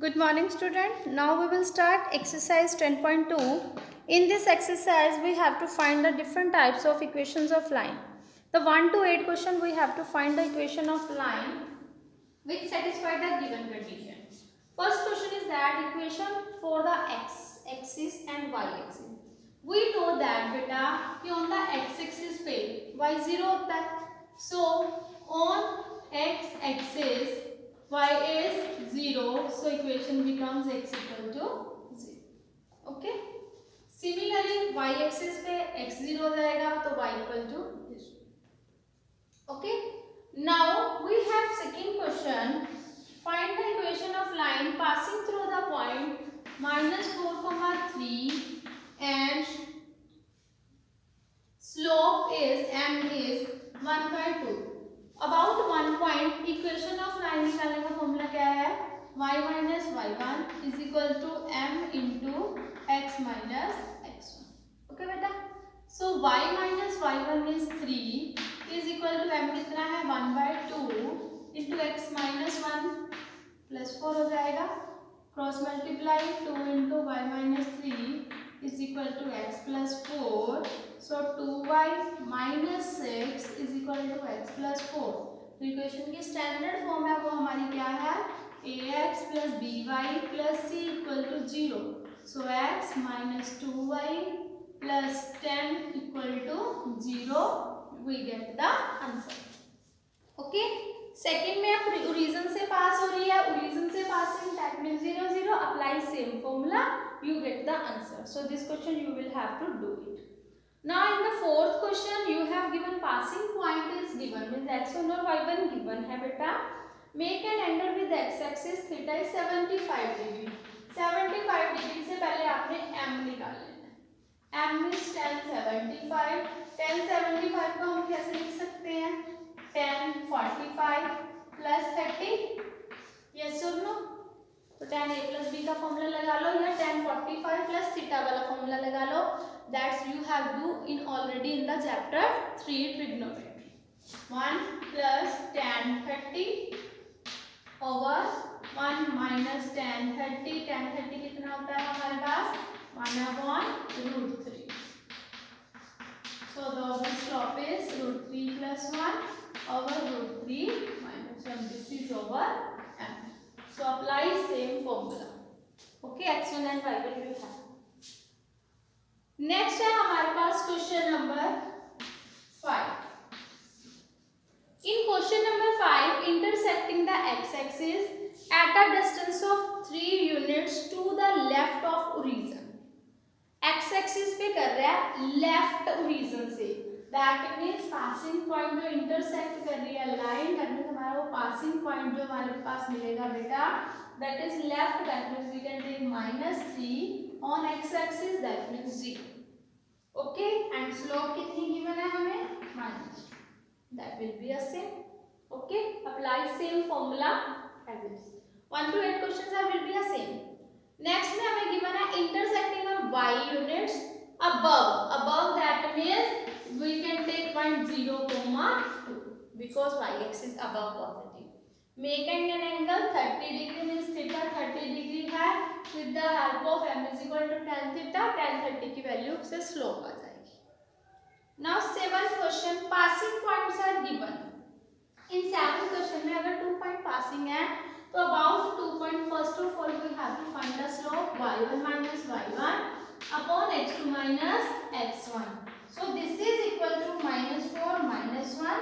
Good morning student. Now we will start exercise 10.2. In this exercise we have to find the different types of equations of line. The 1 to 8 question we have to find the equation of line which satisfy the given condition. First question is that equation for the x axis and y axis. We know that beta कि on the x axis पे y 0 होता है. So on x axis y is 0, so equation becomes x equal to 0. Okay. Similarly y axis पे x 0 हो जाएगा तो y equal to 0. Okay. Now we have second question. Find the equation of line passing through the point -4, 3 and slope is m is 1/2. About 1 point equation of line निकालने का formula क्या है? y minus y1 is equal to m into x minus x1. Okay बेटा? So y minus y1 is 3 is equal to m कितना है? 1/2 into x minus 1 plus 4 हो जाएगा. Cross multiply 2 into y minus 3 is equal to x plus 4. So 2y minus 6 is equal to x plus 4. तो equation की standard form है वो हमारी क्या है? ax plus by plus c equal to 0. So x minus 2y plus 10 equal to 0. We get the answer. Okay. Second में आप origin से पास हो रही है, ओरिजिन से passing that means 0 0 apply same formula, you get the answer. So this question you will have to do it. Now in the fourth question you have given passing point is given, means x1 और y1 given है बेटा. Make an angle with x axis theta is 75 degree. 75 degree से पहले आपने m निकाल लेना है. m is tan 75. tan 75 को हम कैसे लिख सकते हैं? tan 45 plus 30. yes or no? तो tan a plus b का फॉर्मूला लगा लो या tan 45 plus थीटा वाला फॉर्मूला लगा लो. That's you have do in already in the chapter 3 trigonometry. 1 plus tan 30 over 1 minus tan 30. tan 30 कितना होता है हमारे पास? 1/√3. So the slope is √3 plus 1 over √3 minus 1. This is over m. So apply same formula. Okay, x1 and y1 you have. Next है हमारे पास question number 5. In question number 5, intersecting the x-axis at a distance of 3 units to the left of origin. X axis पे कर रहा है left origin से, that means passing point जो intersect कर रही है लाइन, दैट मींस हमारा वो पासिंग पॉइंट जो हमारे पास मिलेगा बेटा that is left, that means we can take -3 on x axis, that means 0. Okay. And slope कितनी गिवन है हमें? -, That will be a same. Okay. Apply same formula as this. 1 to 8 questions will be a same. Next में हमें given है intersecting on y units above that means we can take point 0, 2 because y axis above positive. Make an angle 30 degree means theta 30 degree है, with the help of m is equal to tan theta. tan 30 की value से slope आ जाएगी. Now 7th question, passing points are given. In 7th question में अगर 2 point passing है तो about 2 point first of all we have to find the slope y1 minus y1 upon x2 minus x1. So this is equal to -4 -1.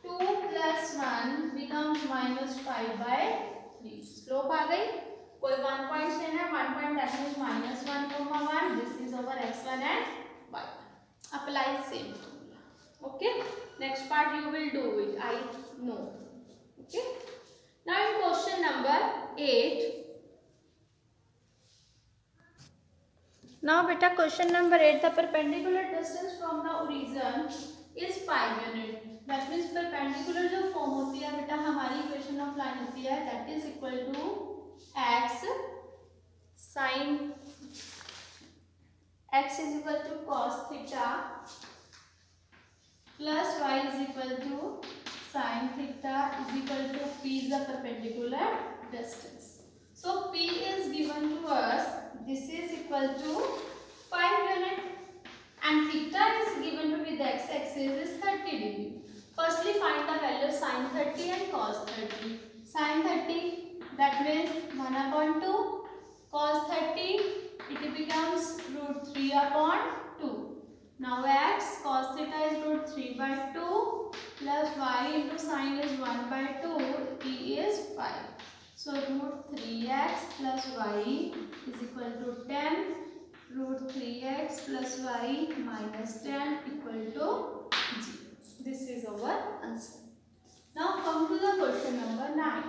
2 plus 1 becomes -5/3. Slope आ गई. कोई 1 point लेना है, 1 point that means -1, 1. This is over x1 and y1. Apply same formula. Okay. Next part you will do it, I know. Okay. Now in question number 8. Now beta question number 8, the perpendicular distance from the origin is 5 unit. That means perpendicular जो form होती है बेटा हमारी equation of line होती है that is equal to x sin x is equal to cos theta plus y is equal to sin theta is equal to p is the perpendicular distance. So p equal to 5 unit and theta is given to with the x-axis is 30 degree. Firstly find the value of sin 30 and cos 30. Sin 30 that means 1/2, cos 30 it becomes root 3 upon 2. Now x cos theta is root 3/2 plus y into sin is 1/2, t is 5. So root 3x plus y is equal to 10. Root 3x plus y minus 10 equal to 0. This is our answer. Now come to the question number 9.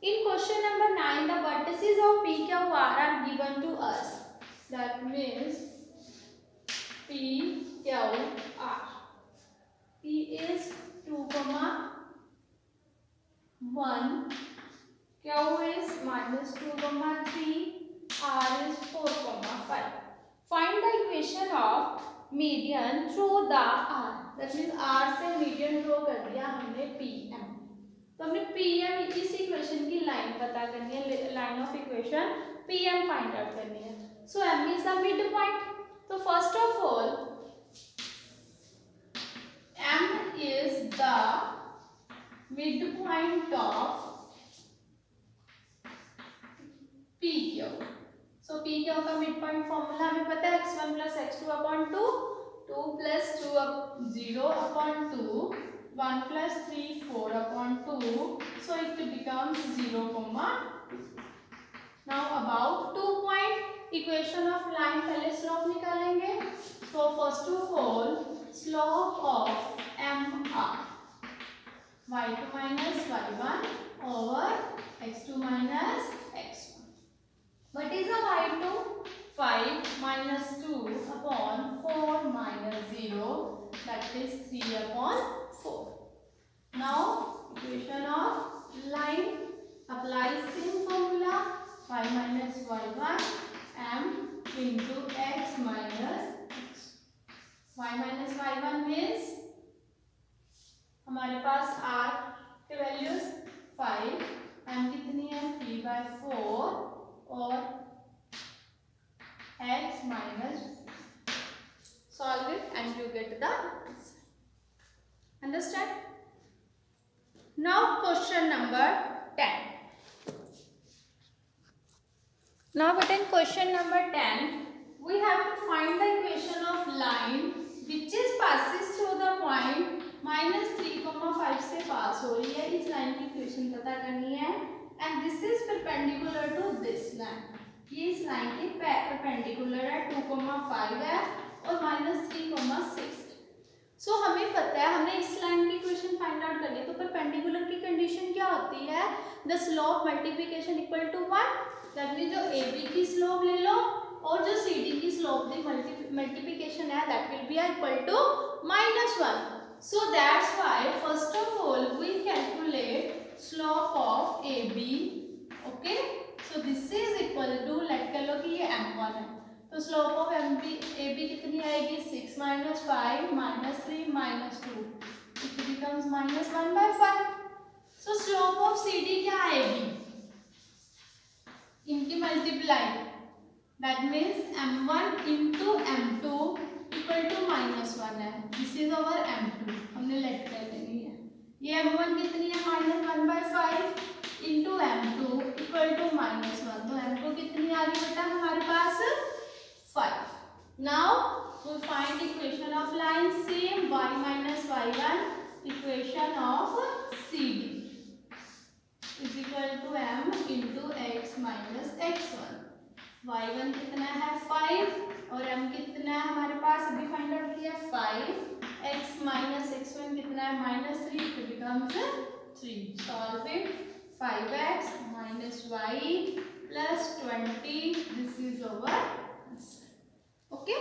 In question number 9, the vertices of PQR are given to us. That means PQR. P is 2, 1. Q is minus 2, 3. R is 4, 5. Find the equation of median through the R. That means R से median draw कर दिया हमने PM. तो हमने PM इस equation की line पता करनी है, line of equation PM find out करनी है. So M is the midpoint. तो first of all M is the midpoint of PQ. So PQ का midpoint formula हमें पता है x1 plus x2 upon 2, 2 plus 2 0 upon 2, 1 plus 3 4 upon 2. So it becomes 0, 2. Now about 2 point equation of line पहले slope निकालेंगे. So first of all slope of MR y2 minus y1 over x2 minus x1. What is the y2? 5 minus 2 upon 4 minus 0, that is 3 upon 4. Now equation of line, apply same formula, y minus y1 m into x minus x. Y minus y1 means हमारे पास r के values 5, m कितनी है 3/4 और x minus. Solve it and you get the answer. Understand? Now question number 10. Now but in question number 10 we have to find the equation of line which is passes through the point -3, 5 से पास हो रही है. इस line की equation पता करनी है and this is perpendicular to this line. ये इस लाइन के परपेंडिकुलर है, 2, 5 है और -3, 6. सो हमें पता है हमने इस लाइन की इक्वेशन फाइंड आउट करनी है. तो परपेंडिकुलर की कंडीशन क्या होती है? The slope multiplication equal to 1. That mean जो AB की स्लोप ले लो और जो CD की स्लोप की मल्टीप्लिकेशन है that will be equal to -1. So that's why first of all we calculate slope of AB. Okay, so this is equal to, let कर लो कि ये m1 है तो स्लोप ऑफ AB कितनी आएगी 6 minus 5 minus 3 minus 2, it becomes -1/5. So slope of CD क्या आएगी? इनकी multiply, that means m1 into m2 equal to -1 है. दिस इज अवर m2, हमने लेट कर लेनी है. ये m1 कितनी है -1/5 इंटू m2 इक्वल टू -1. तो m2 कितनी आ गई बेटा हमारे पास 5. Now we find equation of line same y minus y1 equation of CD is equal to m into x minus x1. y1 कितना है 5 और m कितना है हमारे पास अभी फाइंड आउट किया 5. x minus x1 कितना है -3, तो becomes 3. Solve it. 5x minus y plus 20. This is our answer. Okay.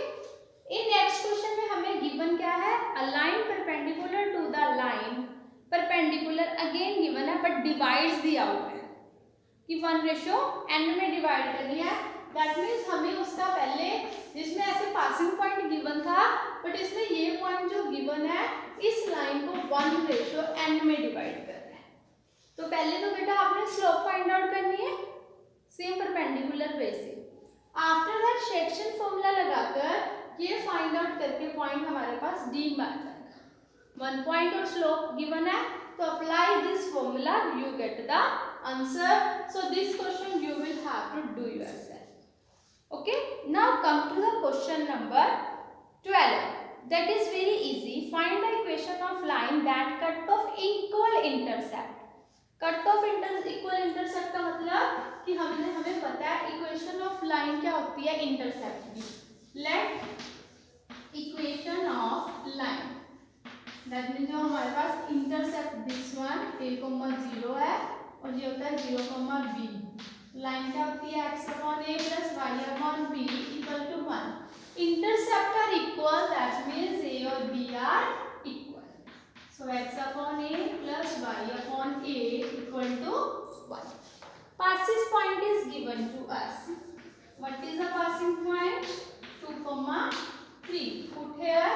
In next question में हमें given क्या है? A line perpendicular to the line. Perpendicular again given है but divides the out है कि 1:n में डिवाइड कर लिया. That means हमें उसका पहले जिसमें ऐसे पासिंग पॉइंट गिवन था बट इसमें ये पॉइंट जो गिवन है इस लाइन को 1:n में डिवाइड कर रहा है. तो पहले तो बेटा आपने स्लोप फाइंड आउट करनी है सेम परपेंडिकुलर वे से. आफ्टर दैट सेक्शन फॉर्मूला लगाकर ये फाइंड आउट करके पॉइंट हमारे पास डी में आ जाएगा। 1 पॉइंट और स्लोप गिवन है, तो apply this formula you get the answer. So this question you will have to do yourself. Okay, now come to the question number 12. That is very easy. Find the equation of line that cut off equal intercept. Cut off equal intercept का मतलब कि हमें पता है equation of line क्या होती है, intercept की। Let equation of line that mean जो हमारे पास इंटरसेप्ट दिस वन a,0 है और ये होता है 0, b। लाइन क्या होती है x upon a plus y upon b equal to 1। Intercept are equal that means a और b are equal. So x upon a plus y upon a equal to 1. Passes point is given to us. What is the passing point? 2, 3. Put here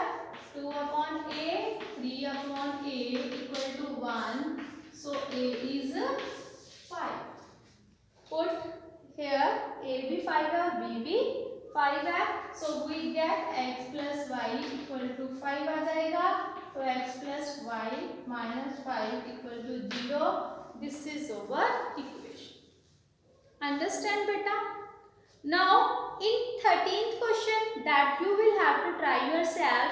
2 upon a, 3 upon a equal to 1. So a is 5. Put here a be 5 or b be 5 है, so we get x plus y equal to 5 आ जाएगा। तो x plus y minus 5 equal to 0. This is our equation. Understand beta? Now in 13th question that you will have to try yourself.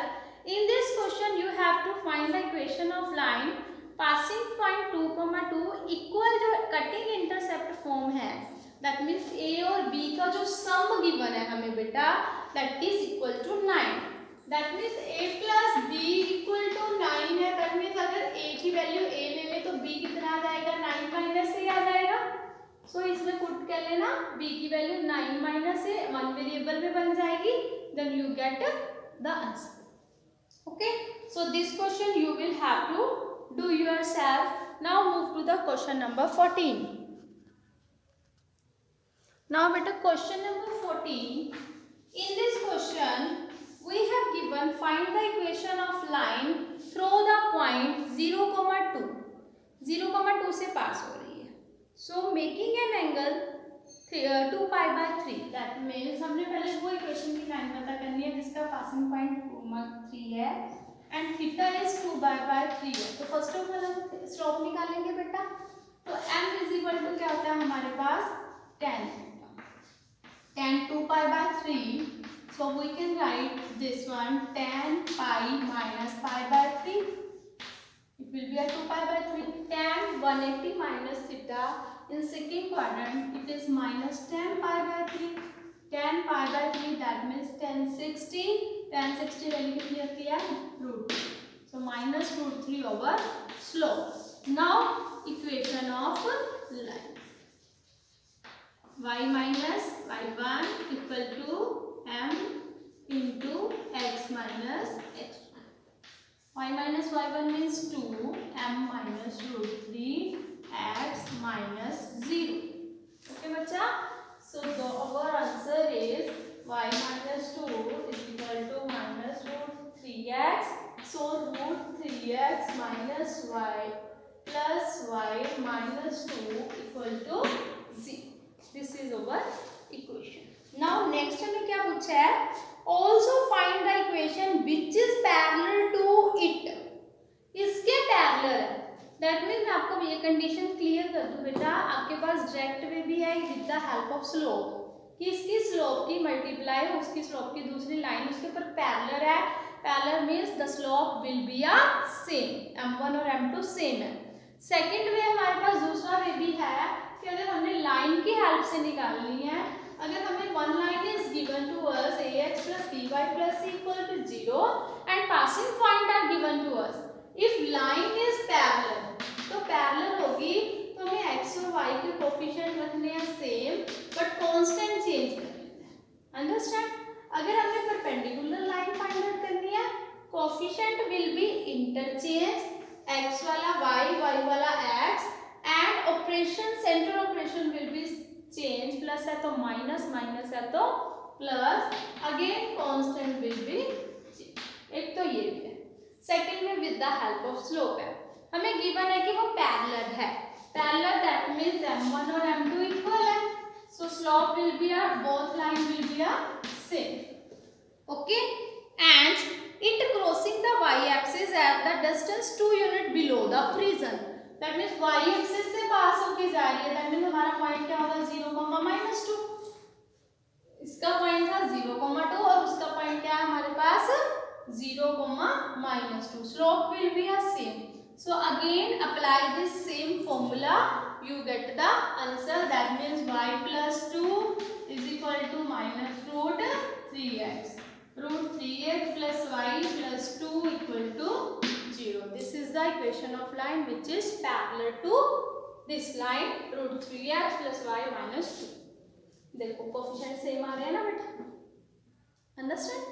In this question you have to find the equation of line passing point 2, 2 equal जो cutting intercept form है, that means a और b का जो sum given है हमें बेटा, that is equal to 9. That means a plus b equal to 9 है। that means अगर a की वैल्यू a ले ले तो b कितना आ जाएगा, 9 माइनस a आ जाएगा। सो इसमें पुट कर लेना b की वैल्यू 9 माइनस a 1 वेरिएबल में बन जाएगी, then you get the answer. Okay, so this question you will have to do yourself. Now move to the question number 14। Now बेटा question number 14, in this question we have given find the equation of line through the point 0, 2. 0, 2 से पास हो रही है। So making an angle 2 pi by 3. That means हमने पहले वो equation की line पता करनी है जिसका पासिंग पॉइंट 3 है and theta is 2 pi by 3 है। तो फर्स्ट ऑफ ऑल हम स्लोप निकालेंगे बेटा। तो m इज इक्वल टू क्या होता है हमारे पास, tan 2 pi by 3. So we can write this one tan pi minus pi by 3. It will be a 2 pi by 3. Tan 180 minus theta in second quadrant it is minus tan pi by 3. Tan pi by 3 that means tan 60. Tan 60 value कितनी आती है, √3. So minus √3 over slope. Now equation of line. Y minus y1 equal to m into x minus x1. Y minus y1 means 2, m minus √3 x minus 0. Okay बच्चा, so our answer is y minus 2 is equal to minus √3x. So √3x minus y plus y minus 2 equal to 0. This is our equation. Now next हमें क्या पूछा है, also find the equation which is parallel to it. इसके parallel है, that means मैं आपको ये condition clear कर दूं बेटा, आपके पास डायरेक्ट वे भी है with the help of slope, कि इसकी स्लोप की मल्टीप्लाई उसकी स्लोप की दूसरी लाइन उसके ऊपर पैरेलल है। Parallel means the slope will be a same, m1 और m2 सेम है। सेकेंड वे हमारे पास दूसरा वे भी है कि अगर हमने लाइन की हेल्प से निकालनी है, अगर हमें one line is given to us ax plus by plus c equal to 0 and passing point are given to us. If line is parallel, तो पैरेलल होगी तो हमें x और y के कोफिशिएंट रखने हैं सेम बट कांस्टेंट चेंज करने हैं। अंडरस्टैंड? अगर हमें परपेंडिकुलर लाइन फाइंड आउट करनी है, coefficient will be interchange, x वाला y, y वाला x and operation centre operation will be change, plus है तो माइनस, माइनस है तो plus, again constant will be change. एक तो ये भी है। सेकंड में with the help of slope है, हमें गिवन है कि वो पैरेलल है। पैरेलल दैट मींस m1 और m2 इक्वल है, so slope will be are both line will be a same. Okay, and it crossing the y-axis at the distance 2 unit below the prism. That means y-axis से पास होके जा रही है. That means हमारा point क्या होगा 0, -2. इसका पॉइंट था 0, 2 और उसका पॉइंट क्या है हमारे पास 0, -2. Slope will be a same. So again apply this same formula. You get the answer. That means y plus 2 is equal to minus root 3x. Root 3x plus y plus 2 equal to 0. This is the equation of line which is parallel to this line. Root 3x plus y minus 2. देखो coefficient same आ रहे हैं ना बेटा. Understand?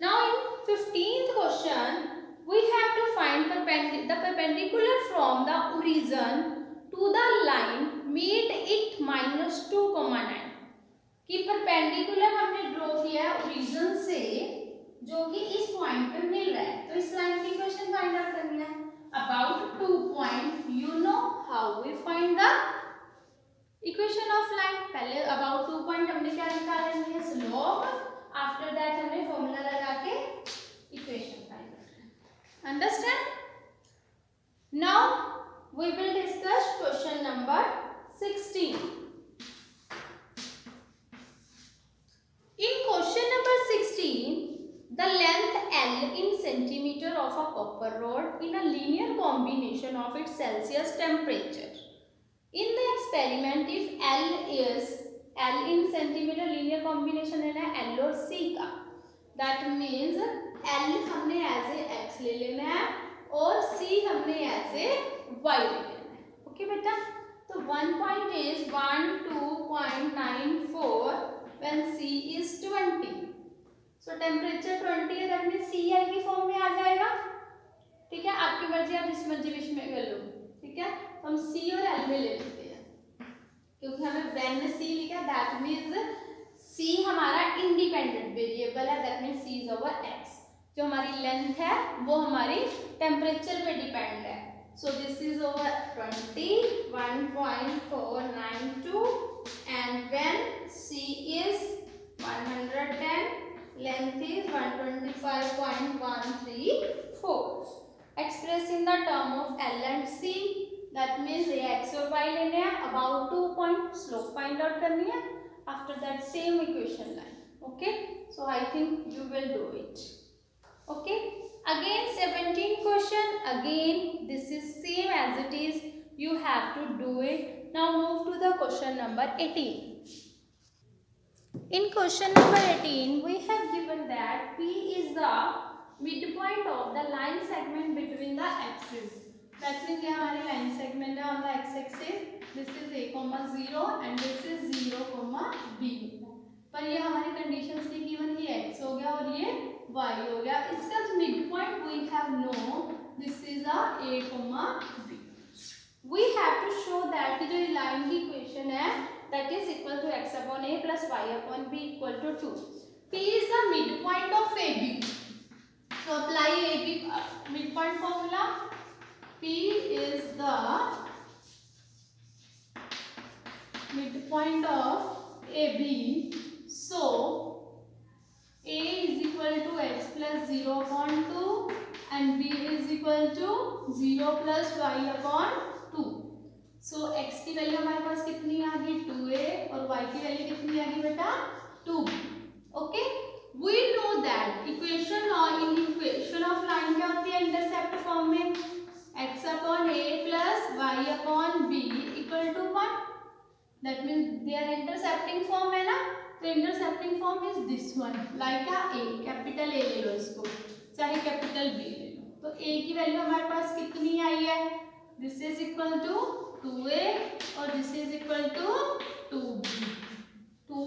Now in 15th question we have to find the perpendicular from the origin to the line meet it -2, 9. कि perpendicular हमने draw किया है origin से जो कि इस पॉइंट पे मिल रहा है. तो इस लाइन की इक्वेशन फाइंड आउट करनी है. About 2 point you know how we find the equation of line. पहले अबाउट 2 पॉइंट हमने क्या निकालनी है स्लोप. आफ्टर दैट हमने फॉर्मूला लगा के इक्वेशन फाइंड करना है. Understand. Now we will discuss question number 16. In question number 16, the length L in centimeter of a copper rod in a linear combination of its Celsius temperature. In the experiment, if L in centimeter linear combination है ना L और C का, that means L हमने as a x ले लेना है और C हमने as a y ले लेना है. ओके बेटा. तो 1 point is 12.94 when C is 20. So temperature 20 है. that means CL की फॉर्म में आ जाएगा. ठीक है. आपकी मर्जी, आप जिस मर्जी विश में कर लो. ठीक है. तो हम C और L में ले लेते हैं क्योंकि हमें when C लिखा है that means C हमारा इंडिपेंडेंट वेरिएबल है. that means C is our x. जो हमारी लेंथ है वो हमारी टेम्परेचर पे डिपेंड है. So this is over 20, 1.492 and when C is 110, length is 125.134. Expressing the term of L and C, that means ये x और y लेने हैं. About 2 point slope find out करनी है. After that same equation line. Okay, so I think you will do it. Okay. Again 17 question. Again this is same as it is. You have to do it. Now move to the question number 18. In question number 18 we have given that P is the midpoint of the line segment between the axes. That means ये हमारी line segment है on the x-axis. This is a, 0 and this is 0, b. पर ये हमारी conditions थी given कि x हो गया और ये y हो गया. इसका mid point we have know this is a a, b. We have to show that जो लाइन की इक्वेशन है that is equal to x upon a plus y upon b equal to 2. p is the mid point of ab. So apply ab mid point formula. p is the mid point of ab. So a is equal to x plus 0 upon 2 and b is equal to 0 plus y upon 2. So x की value हमारे पास कितनी आ गई 2a और y की value कितनी आ गई बेटा 2b. Okay. We know that equation in equation of line क्या होती है इंटरसेप्ट फॉर्म में x upon a plus y upon b equal to 1. That means they are intercepting form है ना. तो intercepting form is this one like a. Capital A ले लो इसको चाहे कैपिटल B ले लो. तो a की वैल्यू हमारे पास कितनी आई है. This is equal to 2a और this is equal to 2b. 2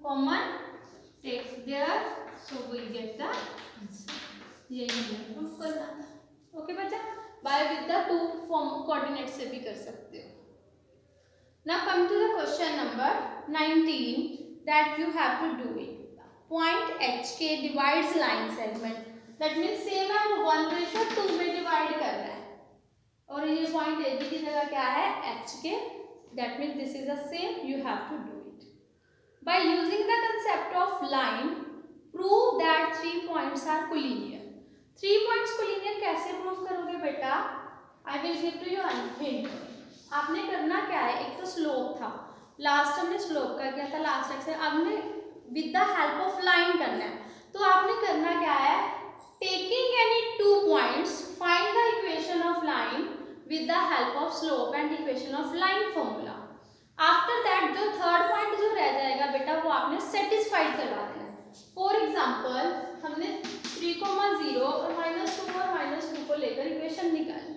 common takes there so we get the answer. यही हमें प्रूफ करना था. ओके बच्चा. By with the 2 form coordinate से भी कर सकते हो. Now come to the question number 19 that you have to do it. Point HK divides line segment. That means same है 1:2 में divide कर रहा है और ये point AB की जगह क्या है HK. That means this is the same. You have to do it. by using the concept of line prove that 3 points are collinear. 3 points collinear कैसे प्रूव करोगे बेटा? I will give to you a hint. आपने करना क्या है, एक तो slope था, लास्ट हमने स्लोप का किया था लास्ट एक्सरसाइज, आपने with the help of line करना है। तो आपने करना क्या है, taking any 2 points find the equation of line with the help of slope and equation of line formula. After that जो थर्ड पॉइंट जो रह जाएगा बेटा वो आपने सेटिस्फाइड करवा देना है। फॉर एग्जाम्पल हमने 3,0 और -2 और -2 को लेकर इक्वेशन निकाली,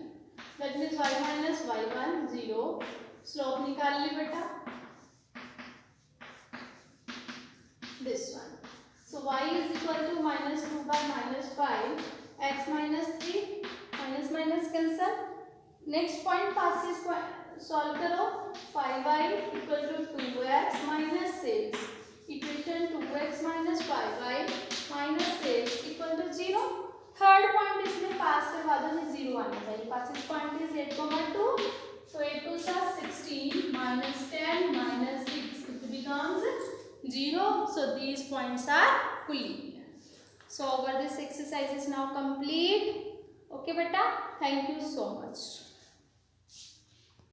that means y minus y1 0, slope निकाल ली बेटा this one. So y is equal to -2 by -5, x minus 3, minus minus cancel. Next point passes solve करो, 5y equal to 2x minus 6, equation 2x minus 5y minus 6 equal to 0। Third point इसमें pass करवा दो, 0 आना चाहिए। Passes point is 8,2, so 8 2 16 minus 10 minus 6, it becomes 0. So these points are collinear. So our this exercise is now complete. Okay beta, thank you so much.